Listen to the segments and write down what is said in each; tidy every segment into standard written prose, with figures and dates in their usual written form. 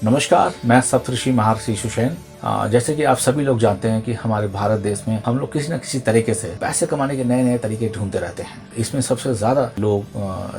नमस्कार, मैं सप्तऋषि महर्षि सुषेण। जैसे कि आप सभी लोग जानते हैं कि हमारे भारत देश में हम लोग किसी न किसी तरीके से पैसे कमाने के नए नए तरीके ढूंढते रहते हैं। इसमें सबसे ज़्यादा लोग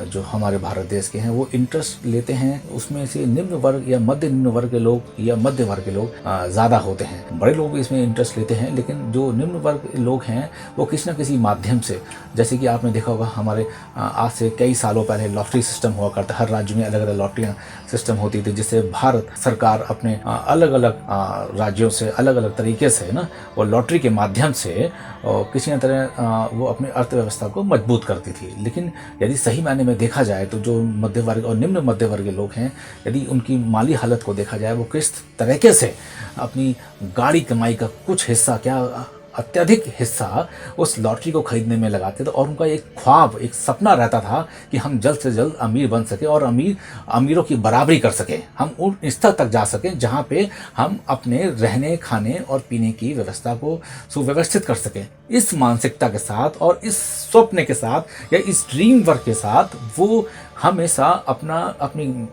जो हमारे भारत देश के हैं वो इंटरेस्ट लेते हैं। उसमें से निम्न वर्ग या मध्य निम्न वर्ग के लोग या मध्य वर्ग के लोग ज़्यादा होते हैं। बड़े लोग भी इसमें इंटरेस्ट लेते हैं, लेकिन जो निम्न वर्ग के लोग हैं वो किसी न किसी माध्यम से, जैसे कि आपने देखा होगा हमारे आज से कई सालों पहले लॉटरी सिस्टम हुआ करता। हर राज्य में अलग अलग लॉटरियाँ सिस्टम होती थी, जिससे भारत सरकार अपने अलग अलग राज्यों से अलग अलग तरीके से ना वो लॉटरी के माध्यम से किसी न तरह वो अपनी अर्थव्यवस्था को मजबूत करती थी। लेकिन यदि सही मायने में देखा जाए तो जो मध्य वर्ग और निम्न मध्य वर्ग के लोग हैं, यदि उनकी माली हालत को देखा जाए, वो किस तरीके से अपनी गाढ़ी कमाई का कुछ हिस्सा, क्या अत्यधिक हिस्सा उस लॉटरी को खरीदने में लगाते थे। और उनका एक ख्वाब, एक सपना रहता था कि हम जल्द से जल्द अमीर बन सके और अमीरों की बराबरी कर सके। हम उन स्तर तक जा सकें जहां पे हम अपने रहने खाने और पीने की व्यवस्था को सुव्यवस्थित कर सकें। इस मानसिकता के साथ और इस स्वप्न के साथ या इस ड्रीम वर्क के साथ वो हमेशा अपनी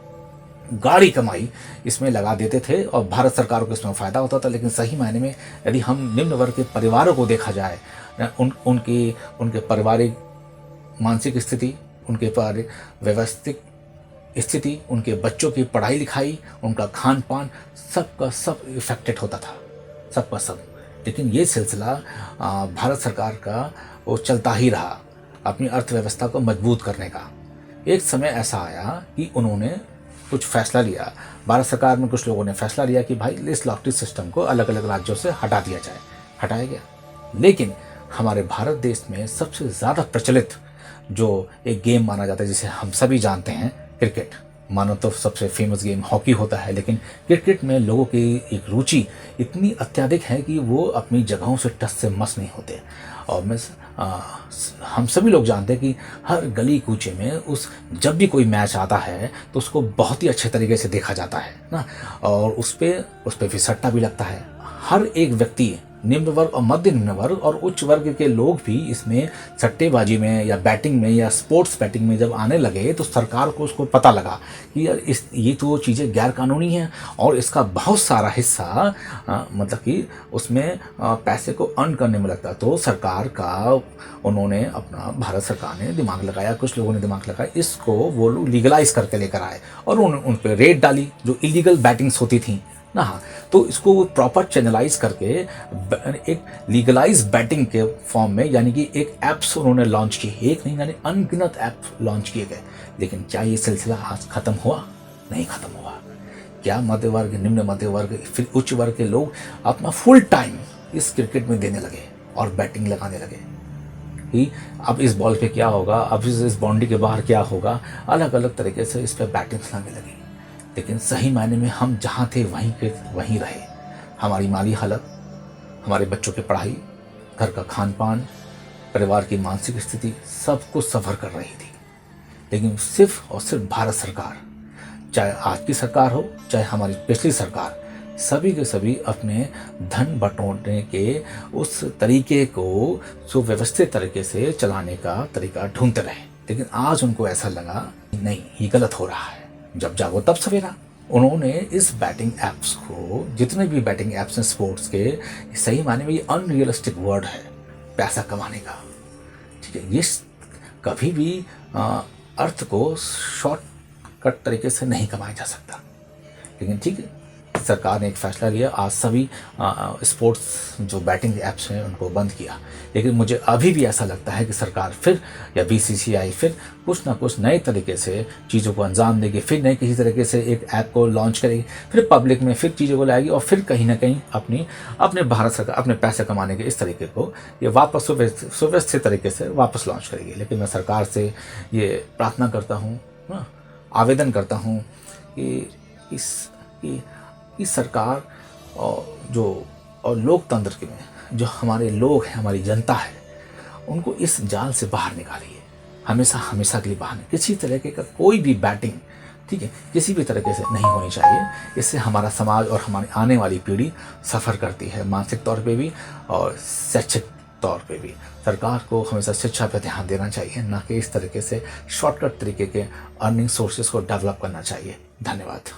गाढ़ी कमाई इसमें लगा देते थे और भारत सरकार को इसमें फ़ायदा होता था। लेकिन सही मायने में यदि हम निम्न वर्ग के परिवारों को देखा जाए, उनके पारिवारिक मानसिक स्थिति, उनके पारिवारिक व्यवस्थित स्थिति, उनके बच्चों की पढ़ाई लिखाई, उनका खान पान, सबका सब इफेक्टेड होता था, सबका सब। लेकिन ये सिलसिला भारत सरकार का वो चलता ही रहा अपनी अर्थव्यवस्था को मजबूत करने का। एक समय ऐसा आया कि उन्होंने कुछ फैसला लिया, भारत सरकार में कुछ लोगों ने फैसला लिया कि भाई इस लॉटरी सिस्टम को अलग अलग राज्यों से हटा दिया जाए। हटाया गया। लेकिन हमारे भारत देश में सबसे ज़्यादा प्रचलित जो एक गेम माना जाता है, जिसे हम सभी जानते हैं, क्रिकेट। मानो तो सबसे फेमस गेम हॉकी होता है, लेकिन क्रिकेट में लोगों की एक रुचि इतनी अत्यधिक है कि वो अपनी जगहों से टस से मस नहीं होते। और हम सभी लोग जानते हैं कि हर गली कूचे में जब भी कोई मैच आता है तो उसको बहुत ही अच्छे तरीके से देखा जाता है ना, और उस पे भी सट्टा भी लगता है। हर एक व्यक्ति, निम्न वर्ग और मध्य निम्न वर्ग और उच्च वर्ग के लोग भी इसमें सट्टेबाजी में या बैटिंग में या स्पोर्ट्स बैटिंग में जब आने लगे तो सरकार को उसको पता लगा कि यार ये तो चीज़ें गैर कानूनी हैं और इसका बहुत सारा हिस्सा मतलब कि उसमें पैसे को अर्न करने में लगता। तो सरकार का उन्होंने अपना भारत सरकार ने दिमाग लगाया, कुछ लोगों ने दिमाग लगाया, इसको वो लोग लीगलाइज करके लेकर आए और उन पर रेड डाली जो इलीगल बैटिंग्स होती थी ना। हाँ, तो इसको वो प्रॉपर चैनलाइज करके एक लीगलाइज बैटिंग के फॉर्म में, यानी कि एक ऐप्स उन्होंने लॉन्च किए। एक नहीं, यानी अनगिनत ऐप लॉन्च किए गए। लेकिन क्या ये सिलसिला आज खत्म हुआ? नहीं खत्म हुआ। क्या मध्य वर्ग, निम्न मध्य वर्ग, फिर उच्च वर्ग के लोग अपना फुल टाइम इस क्रिकेट में देने लगे और बैटिंग लगाने लगे कि अब इस बॉल पे क्या होगा, अब इस बाउंड्री के बाहर क्या होगा, अलग अलग तरीके से इस पर बैटिंग लगाने लगे। लेकिन सही मायने में हम जहाँ थे वहीं रहे। हमारी माली हालत, हमारे बच्चों की पढ़ाई, घर का खान पान, परिवार की मानसिक स्थिति, सब कुछ सफ़र कर रही थी। लेकिन सिर्फ और सिर्फ भारत सरकार, चाहे आज की सरकार हो चाहे हमारी पिछली सरकार, सभी के सभी अपने धन बटोरने के उस तरीके को सुव्यवस्थित तरीके से चलाने का तरीका ढूंढते रहे। लेकिन आज उनको ऐसा लगा नहीं, ये गलत हो रहा है। जब जागो तब सवेरा। उन्होंने इस बैटिंग ऐप्स को, जितने भी बैटिंग ऐप्स हैं स्पोर्ट्स के, सही माने में ये अनरियलिस्टिक वर्ड है पैसा कमाने का। ठीक है, ये कभी भी अर्थ को शॉर्टकट तरीके से नहीं कमाया जा सकता। लेकिन ठीक है, सरकार ने एक फैसला लिया, आज सभी स्पोर्ट्स जो बैटिंग ऐप्स हैं उनको बंद किया। लेकिन मुझे अभी भी ऐसा लगता है कि सरकार फिर या बीसीसीआई फिर कुछ ना कुछ नए तरीके से चीज़ों को अंजाम देगी, फिर नए किसी तरीके से एक ऐप को लॉन्च करेगी, फिर पब्लिक में फिर चीज़ों को लाएगी और फिर कहीं ना कहीं अपने भारत सरकार अपने पैसे कमाने के इस तरीके को ये वापस सुव्यवस्थित तरीके से वापस लॉन्च करेगी। लेकिन मैं सरकार से ये प्रार्थना करता हूँ, आवेदन करता हूँ कि सरकार और लोकतंत्र के में जो हमारे लोग हैं, हमारी जनता है, उनको इस जाल से बाहर निकालिए। हमेशा के लिए बाहर नहीं। किसी तरीके का कोई भी बैटिंग, ठीक है, किसी भी तरीके से नहीं होनी चाहिए। इससे हमारा समाज और हमारी आने वाली पीढ़ी सफ़र करती है, मानसिक तौर पे भी और शैक्षिक तौर पे भी। सरकार को हमेशा शिक्षा पर ध्यान देना चाहिए, ना कि इस तरीके से शॉर्टकट तरीके के अर्निंग सोर्सेज को डेवलप करना चाहिए। धन्यवाद।